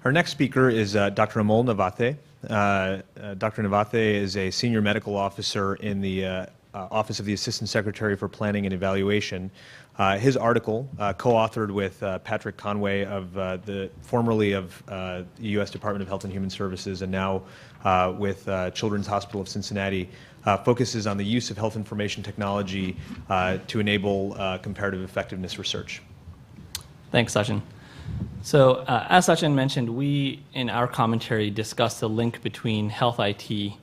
Our next speaker is Dr. Amol Navathe. Dr. Navathe is a senior medical officer in the Office of the Assistant Secretary for Planning and Evaluation. His article, co-authored with Patrick Conway of formerly of the U.S. Department of Health and Human Services and now with Children's Hospital of Cincinnati, focuses on the use of health information technology to enable comparative effectiveness research. Thanks, Sachin. So, as Sachin mentioned, we, in our commentary, discussed the link between health IT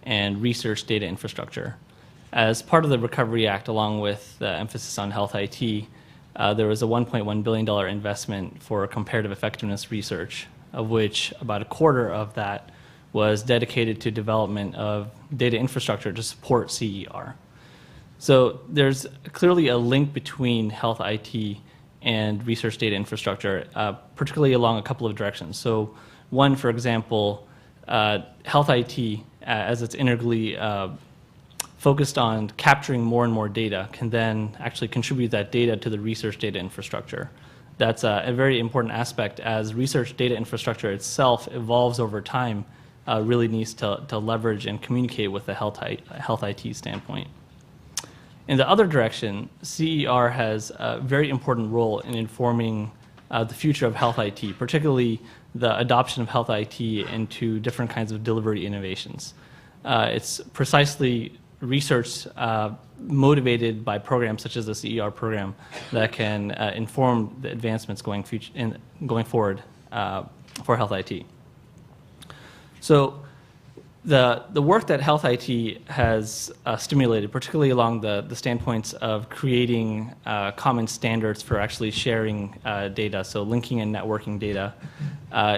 and research data infrastructure. As part of the Recovery Act, along with the emphasis on health IT, there was a $1.1 billion investment for comparative effectiveness research, of which about a quarter of that was dedicated to development of data infrastructure to support CER. So there's clearly a link between health IT and research data infrastructure, particularly along a couple of directions. So one, for example, health IT, as it's integrally focused on capturing more and more data, can then actually contribute that data to the research data infrastructure. That's a very important aspect, as research data infrastructure itself evolves over time, really needs to leverage and communicate with the health IT standpoint. In the other direction, CER has a very important role in informing the future of health IT, particularly the adoption of health IT into different kinds of delivery innovations. It's precisely research motivated by programs such as the CER program that can inform the advancements going forward for health IT. So the work that health IT has stimulated, particularly along the standpoints of creating common standards for actually sharing data, so linking and networking data,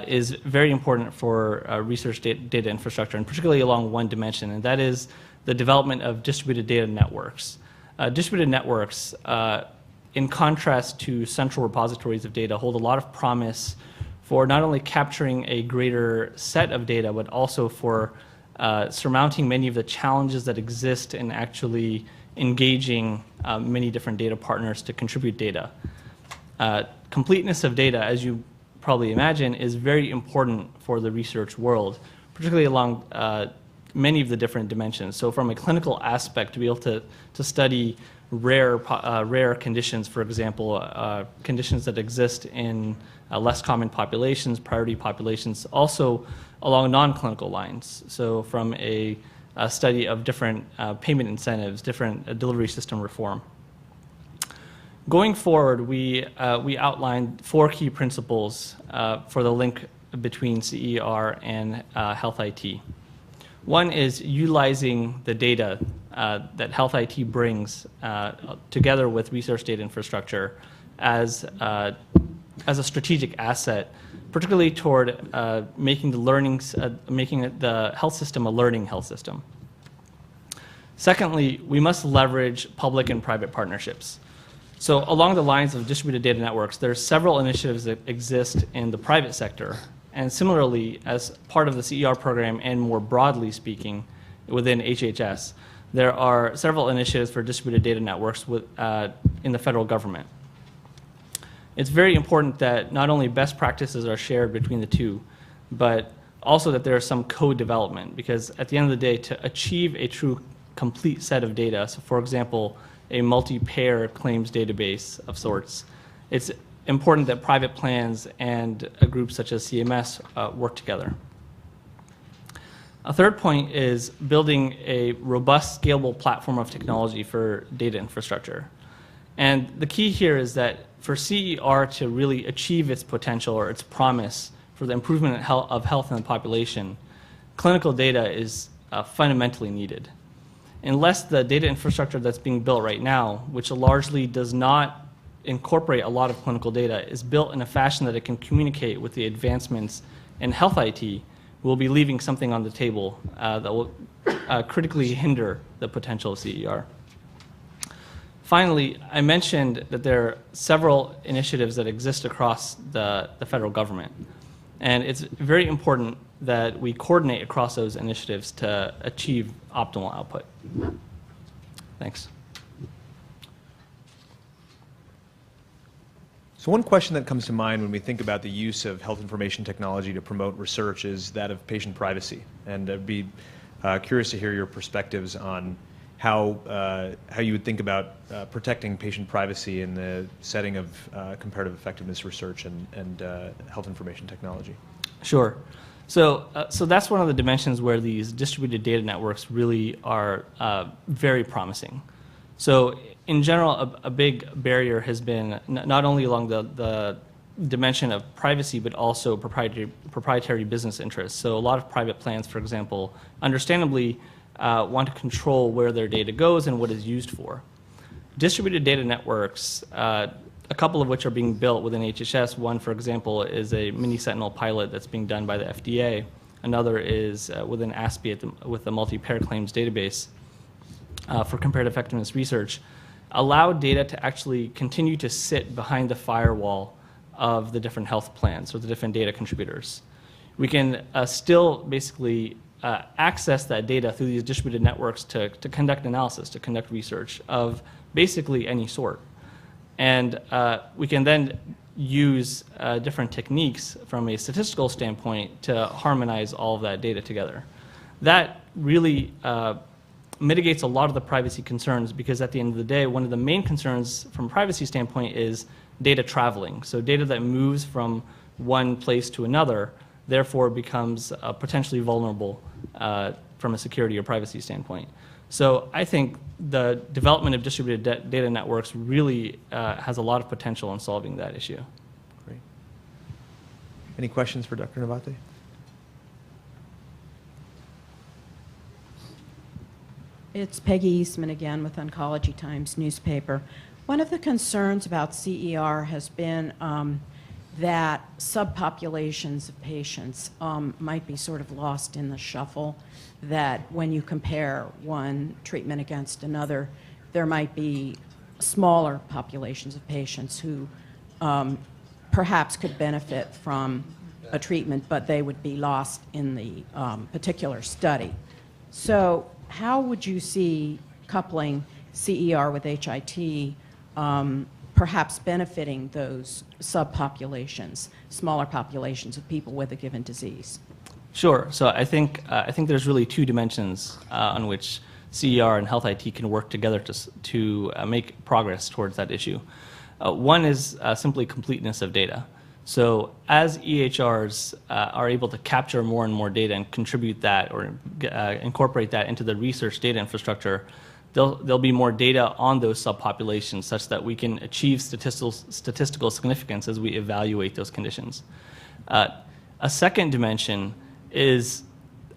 is very important for research data infrastructure, and particularly along one dimension, and that is the development of distributed data networks. Distributed networks, in contrast to central repositories of data, hold a lot of promise for not only capturing a greater set of data, but also for surmounting many of the challenges that exist in actually engaging many different data partners to contribute data. Completeness of data, as you probably imagine, is very important for the research world, particularly along many of the different dimensions. So from a clinical aspect, to be able to study rare conditions, for example, conditions that exist in less common populations, priority populations, also along non-clinical lines. So from a study of different payment incentives, different delivery system reform. Going forward, we outlined 4 key principles for the link between CER and health IT. One is utilizing the data that health IT brings together with research data infrastructure as a strategic asset, particularly toward making the health system a learning health system. Secondly, we must leverage public and private partnerships. So along the lines of distributed data networks, there are several initiatives that exist in the private sector. And similarly, as part of the CER program and more broadly speaking within HHS, there are several initiatives for distributed data networks in the federal government. It's very important that not only best practices are shared between the two, but also that there is some co-development, because at the end of the day, to achieve a true complete set of data, so for example, a multi-payer claims database of sorts, it's important that private plans and groups such as CMS work together. A third point is building a robust, scalable platform of technology for data infrastructure. And the key here is that for CER to really achieve its potential or its promise for the improvement of health in the population, clinical data is fundamentally needed. Unless the data infrastructure that's being built right now, which largely does not incorporate a lot of clinical data, is built in a fashion that it can communicate with the advancements in health IT, we'll be leaving something on the table that will critically hinder the potential of CER. Finally, I mentioned that there are several initiatives that exist across the federal government. And it's very important that we coordinate across those initiatives to achieve optimal output. Thanks. So one question that comes to mind when we think about the use of health information technology to promote research is that of patient privacy. And I'd be curious to hear your perspectives on how you would think about protecting patient privacy in the setting of comparative effectiveness research and health information technology. Sure. So that's one of the dimensions where these distributed data networks really are very promising. So in general, a big barrier has been not only along the dimension of privacy, but also proprietary business interests. So a lot of private plans, for example, understandably want to control where their data goes and what it's used for. Distributed data networks, a couple of which are being built within HHS. One, for example, is a mini Sentinel pilot that's being done by the FDA. Another is within ASPE with the multi-pair claims database for comparative effectiveness research, allow data to actually continue to sit behind the firewall of the different health plans or the different data contributors. We can still basically access that data through these distributed networks to conduct analysis, to conduct research of basically any sort. And we can then use different techniques from a statistical standpoint to harmonize all of that data together. That really mitigates a lot of the privacy concerns, because at the end of the day, one of the main concerns from a privacy standpoint is data traveling. So data that moves from one place to another, therefore becomes potentially vulnerable from a security or privacy standpoint. So I think the development of distributed data networks really has a lot of potential in solving that issue. Great. Any questions for Dr. Navathe? It's Peggy Eastman again with Oncology Times newspaper. One of the concerns about CER has been that subpopulations of patients might be sort of lost in the shuffle, that when you compare one treatment against another, there might be smaller populations of patients who perhaps could benefit from a treatment, but they would be lost in the particular study. So how would you see coupling CER with HIT perhaps benefiting those subpopulations, smaller populations of people with a given disease? Sure. So I think there's really two dimensions on which CER and Health IT can work together to make progress towards that issue. One is simply completeness of data. So as EHRs are able to capture more and more data and contribute that or incorporate that into the research data infrastructure, there'll be more data on those subpopulations such that we can achieve statistical significance as we evaluate those conditions. A second dimension is,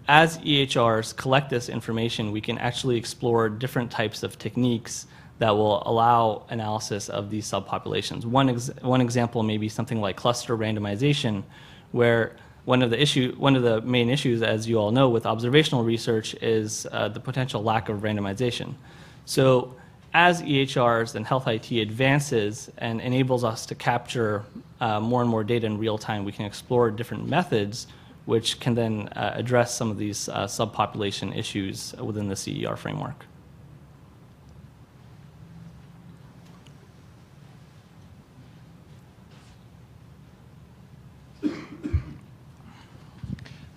as EHRs collect this information, we can actually explore different types of techniques that will allow analysis of these subpopulations. One example may be something like cluster randomization, where one of the main issues, as you all know, with observational research is the potential lack of randomization. So as EHRs and Health IT advances and enables us to capture more and more data in real time, we can explore different methods which can then address some of these subpopulation issues within the CER framework.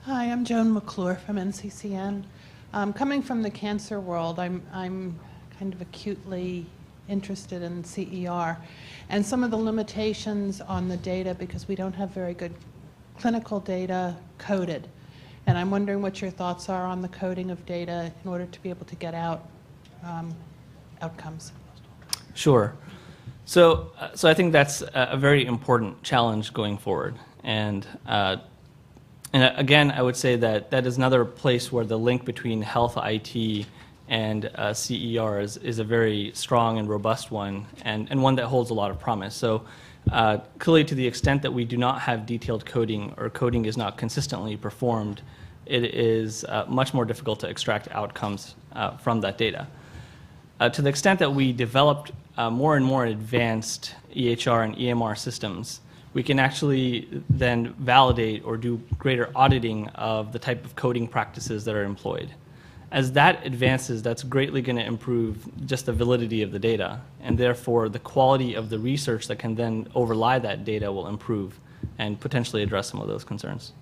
Hi, I'm Joan McClure from NCCN. Coming from the cancer world, I'm kind of acutely interested in CER and some of the limitations on the data because we don't have very good clinical data coded. And I'm wondering what your thoughts are on the coding of data in order to be able to get out outcomes. Sure. So I think that's a very important challenge going forward. And again, I would say that that is another place where the link between health IT and CER is a very strong and robust one, and one that holds a lot of promise. So clearly, to the extent that we do not have detailed coding or coding is not consistently performed, it is much more difficult to extract outcomes from that data. To the extent that we developed more and more advanced EHR and EMR systems, we can actually then validate or do greater auditing of the type of coding practices that are employed. As that advances, that's greatly going to improve just the validity of the data, and therefore the quality of the research that can then overlie that data will improve and potentially address some of those concerns.